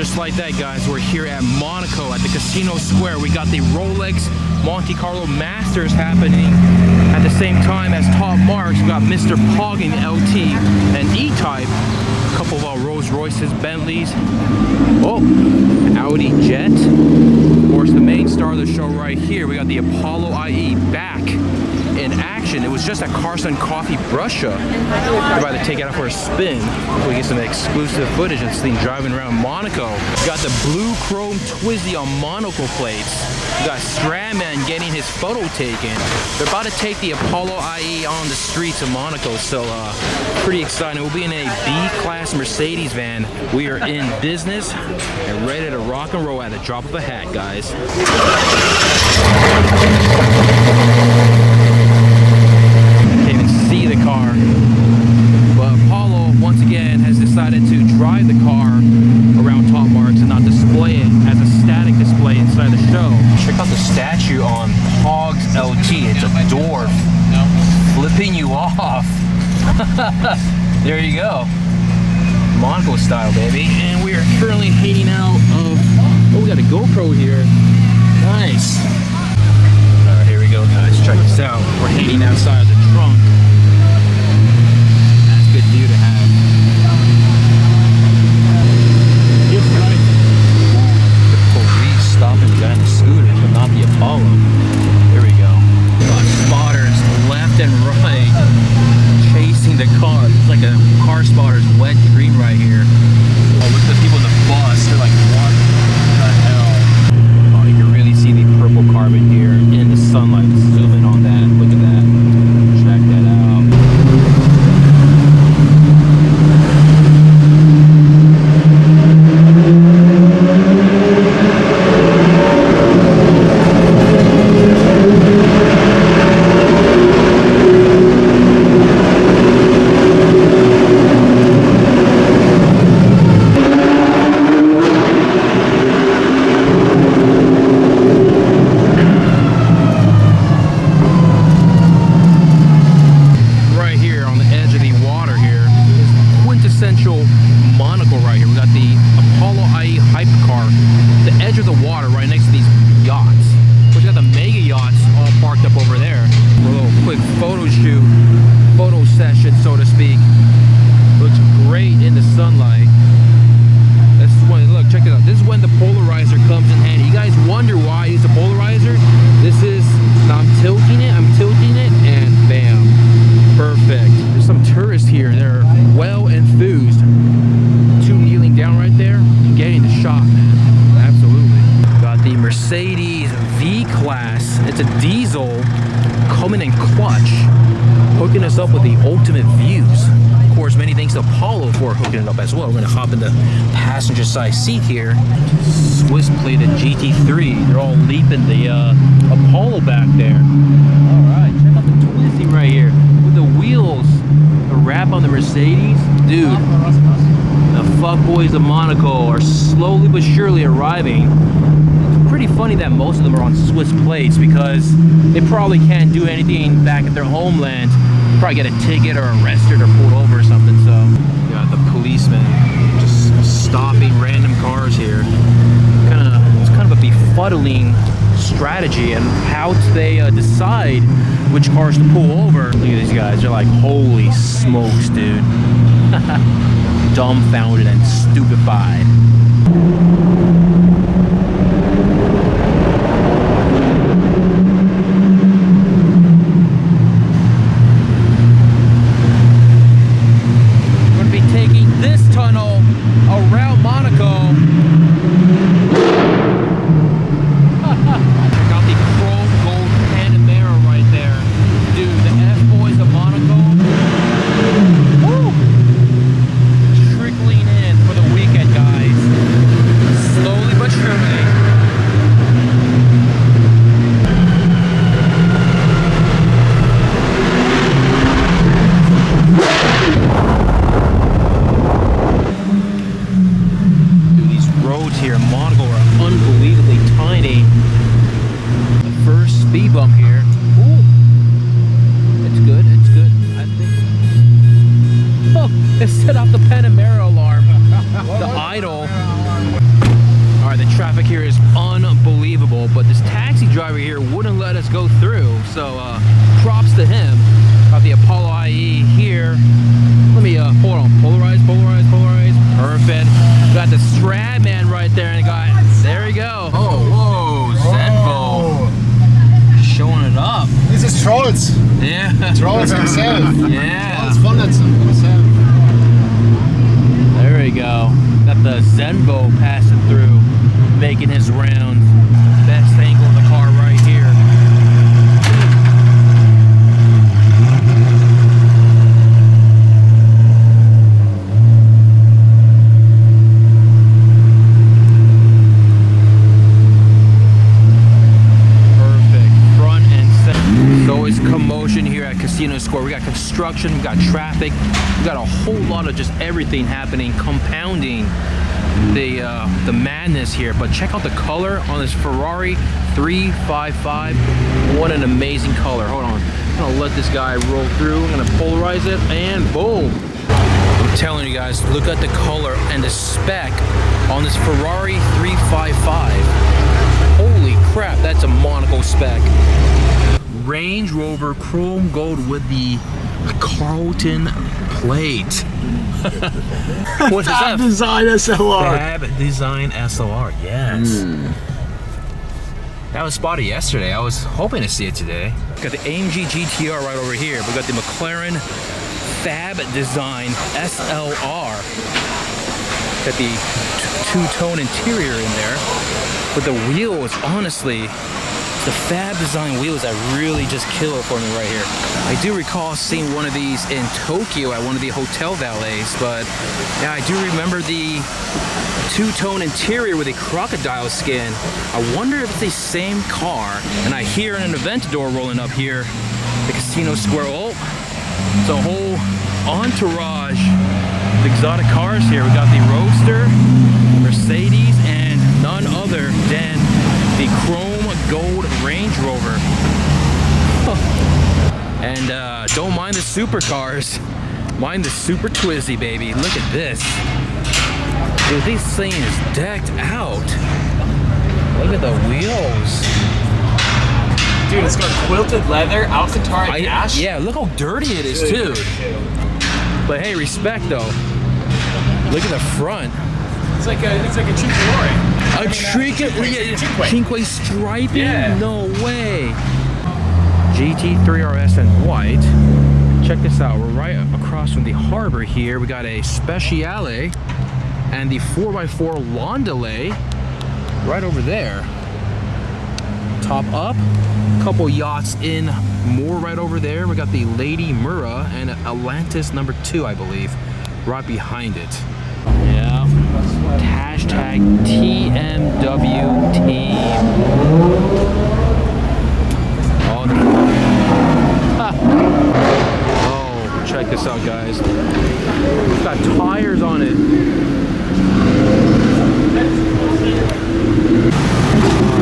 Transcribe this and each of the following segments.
just like that, guys, we're here at Monaco at the Casino Square. We got the Rolex Monte Carlo Masters happening at the same time as Top Marks. We got Mr. Poggin LT and E-Type. A couple of our Rolls Royces, Bentleys. Oh, Audi Jet. Of course, the main star of the show right here. We got the Apollo IE back in action. It was just at Carson Coffee Russia. We're about to take it out for a spin. We get some exclusive footage of this thing driving around Monaco. We got the blue chrome Twizy on monocle plates. We got Stradman getting his photo taken. They're about to take the Apollo IE on the streets of Monaco, so pretty exciting. We'll be in a B-class Mercedes van. We are in business and ready to rock and roll at the drop of a hat, guys. Can't even see the car, but Apollo once again has decided to drive the car around Top Marks and not display it as a static display inside the show. Check out the statue on Pogs LT. It's a dwarf flipping you off. There you go, Monaco style, baby. And we are currently hanging out of, oh, we got a GoPro here. Nice. Here we go, guys. Check this out. We're hanging outside of the trunk. That's a good view to have. The police stopping the guy in the scooter, but not the Apollo. Here we go. Got spotters left and right chasing the car. It's like a car spotter's wet dream right here. Oh, look at the people in the bus. They're like, what the hell? Oh, you can really see the purple carbon here in the sunlight. Zoom in on that. Look at that. Check that out. Monaco right here. We got the Apollo IE hypercar, the edge of the water right next to these yachts. We got the mega yachts all parked up over there. A little quick photo shoot, photo session, so to speak. Looks great in the sunlight. This is when, look, check it out. This is when the polarizer comes in handy. You guys wonder why I use a polarizer? This is, now I'm tilting it, and bam, perfect. There's some tourists here. They're well enthused. Two kneeling down right there, getting the shot, man. Absolutely. Got the Mercedes V-Class. It's a diesel coming in clutch, hooking us up with the ultimate views. Of course, many thanks to Apollo for hooking it up as well. We're gonna hop in the passenger side seat here. Swiss plated GT3. They're all leaping the Apollo back there. All right, check out the Twizy right here with the wheels. The wrap on the Mercedes, dude. The fuckboys of Monaco are slowly but surely arriving. It's pretty funny that most of them are on Swiss plates because they probably can't do anything back at their homeland. Probably get a ticket or arrested or pulled over or something. So you got the policemen just stopping random cars here. It's kind of a befuddling strategy and how they decide which cars to pull over. Look at these guys. They're like, holy smokes, dude. Dumbfounded and stupefied. We're going to be taking this tunnel around Monaco. Check out the chrome gold Panamera right there. Dude, the F-boys of Monaco. Woo! Trickling in for the weekend, guys. Slowly but surely. Dude, these roads here in Monaco are unbelievably tiny. The first speed bump here. Ooh. It's good, I think. Oh, it set off the Panamera alarm. The idle. traffic here is unbelievable, but this taxi driver here wouldn't let us go through, so props to him. Got the Apollo IE here. Let me hold on, polarize. Perfect. Got the Stradman right there, and there we go. Oh, whoa, Zenvo. Showing it up. This is Trolls. Yeah. Trolls himself. Yeah. Trolls von himself. There we go. Got the Zenvo passing through, making his rounds. Best angle of the car right here. Commotion here at Casino Square. We got construction, we got traffic, we got a whole lot of just everything happening, compounding the madness here. But check out the color on this Ferrari 355. What an amazing color. Hold on, I'm gonna let this guy roll through. I'm gonna polarize it, and boom. I'm telling you guys, look at the color and the spec on this Ferrari 355. Holy crap, that's a Monaco spec. Range Rover chrome gold with the Carlton plate. What is that? Fab Design SLR. Fab Design SLR, yes. That was spotted yesterday. I was hoping to see it today. Got the AMG GTR right over here. We got the McLaren Fab Design SLR. Got the two-tone interior in there. But the wheels, honestly, the Fab Design wheels that really just kill it for me right here. I do recall seeing one of these in Tokyo at one of the hotel valets, but yeah, I do remember the two-tone interior with a crocodile skin. I wonder if it's the same car. And I hear an event door rolling up here, the Casino Square. Oh, it's a whole entourage of exotic cars here. We got the Roadster, Mercedes, and none other than the chrome gold Range Rover. And don't mind the supercars, mind the Super Twizy, baby. Look at this. Dude, this thing is decked out. Look at the wheels. Dude, it's got quilted leather, Alcantara dash. Yeah, look how dirty it is too. But hey, respect though. Look at the front. It's like a Cinque. A Cinque striping? Yeah. No way. GT3 RS in white. Check this out. We're right across from the harbor here. We got a Speciale and the 4x4 Landaulet right over there. Top up. Couple yachts in more right over there. We got the Lady Mura and Atlantis #2, I believe, right behind it. Yeah. Hashtag TMW team. Oh, oh, check this out, guys. It's got tires on it.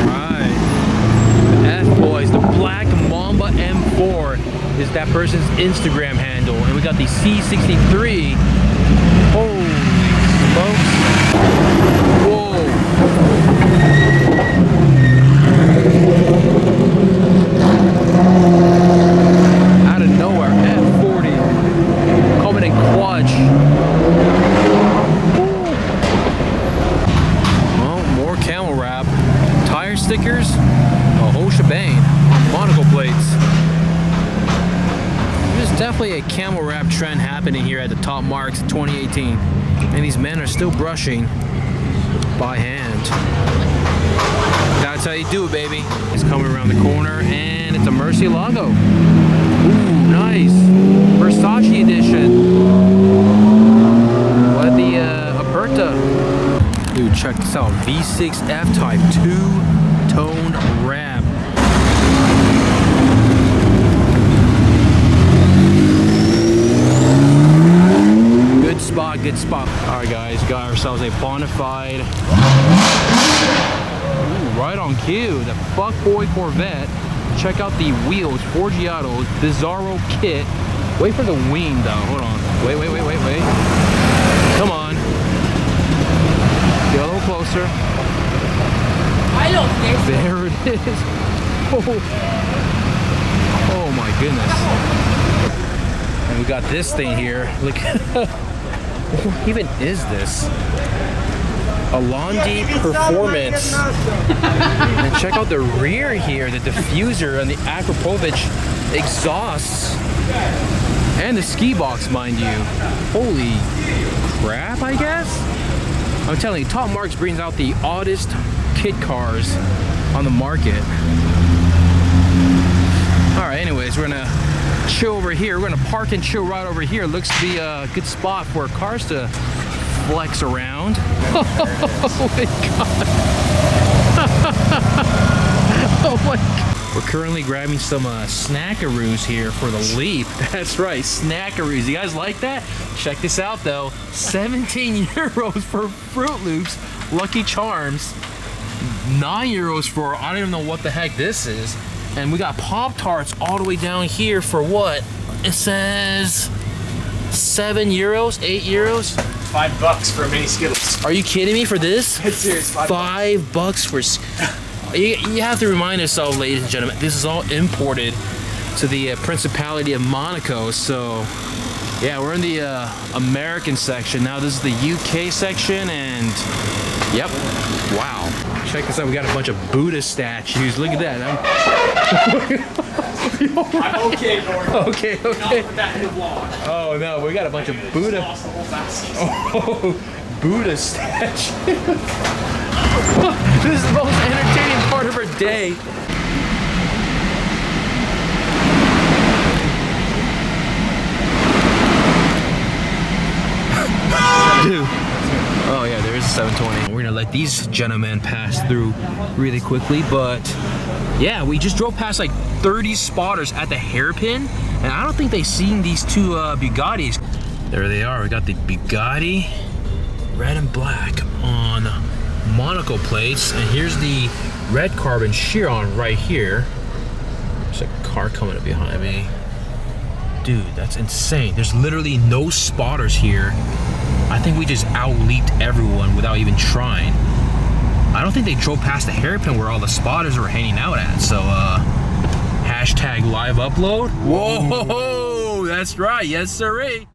Alright. The F-Boys, the Black Mamba M4 is that person's Instagram handle. And we got the C63. Holy smokes. Whoa. Out of nowhere, F40 coming in clutch. Well, more camel wrap, tire stickers, a whole shebang on Monaco plates. There's definitely a camel wrap trend happening here at the top marks 2018. And these men are still brushing by hand. That's how you do it, baby. It's coming around the corner, and it's a Murcielago. Ooh, nice. Versace edition. What the Aperta. Dude, check this out. V6 F-Type 2-tone wrap. Good spot. All right, guys, got ourselves a bona fide. Ooh, right on cue. The Fuckboy Corvette. Check out the wheels. Forgiatos. Bizarro kit. Wait for the wing, though. Hold on. Wait. Come on. Get a little closer. There it is. Oh my goodness. And we got this thing here. Look. What even is this? A Londi Performance. And check out the rear here, the diffuser and the Akrapovic exhausts. And the ski box, mind you. Holy crap, I guess? I'm telling you, Top Marks brings out the oddest kit cars on the market. Alright, anyways, we're gonna chill over here. We're gonna park and chill right over here. Looks to be a good spot for cars to flex around. Oh my god. Oh my god. We're currently grabbing some snackaroos here for the leap. That's right, snackaroos. You guys like that? Check this out though. 17 euros for Fruit Loops, Lucky Charms. 9 euros for, I don't even know what the heck this is. And we got Pop-Tarts all the way down here for what? It says 7 euros, 8 euros. $5 for a mini Skittles. Are you kidding me for this? It's serious, $5 for... You have to remind yourself, ladies and gentlemen, this is all imported to the Principality of Monaco. So, yeah, we're in the American section. Now this is the UK section, and yep, wow. Check this out, we got a bunch of Buddha statues. Look at that. I'm okay, Gordon. Okay. Not put that in the vlog. Oh no, we got a bunch of Buddha. Lost the whole basket. Oh, Buddha statue. This is the most entertaining part of our day. Dude. Oh yeah, there is a 720. We're gonna let these gentlemen pass through really quickly, but yeah, we just drove past like 30 spotters at the hairpin, and I don't think they've seen these two Bugattis. There they are. We got the Bugatti red and black on Monaco plates, and here's the red carbon Chiron right here. There's a car coming up behind me. Dude, that's insane. There's literally no spotters here. I think we just out-leaped everyone without even trying. I don't think they drove past the hairpin where all the spotters were hanging out at, so hashtag live upload. Whoa, that's right, yes sirree.